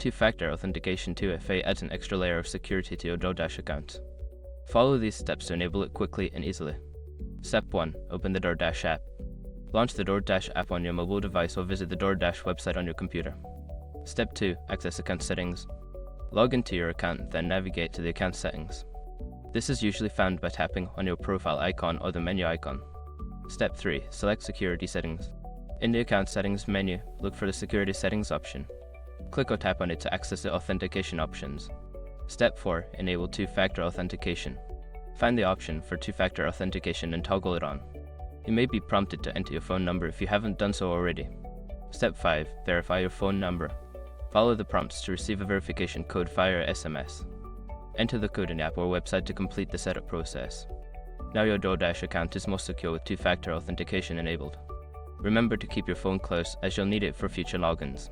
two-factor authentication 2FA adds an extra layer of security to your DoorDash account. Follow these steps to enable it quickly and easily. Step 1. Open the DoorDash app. Launch the DoorDash app on your mobile device or visit the DoorDash website on your computer. Step 2. Access account settings. Log into your account, then navigate to the account settings. This is usually found by tapping on your profile icon or the menu icon. Step 3. Select security settings. In the account settings menu, look for the security settings option. Click or tap on it to access the authentication options. Step 4. Enable two-factor authentication. Find the option for two-factor authentication and toggle it on. You may be prompted to enter your phone number if you haven't done so already. Step 5. Verify your phone number. Follow the prompts to receive a verification code via SMS. Enter the code in the app or website to complete the setup process. Now your DoorDash account is more secure with two-factor authentication enabled. Remember to keep your phone close as you'll need it for future logins.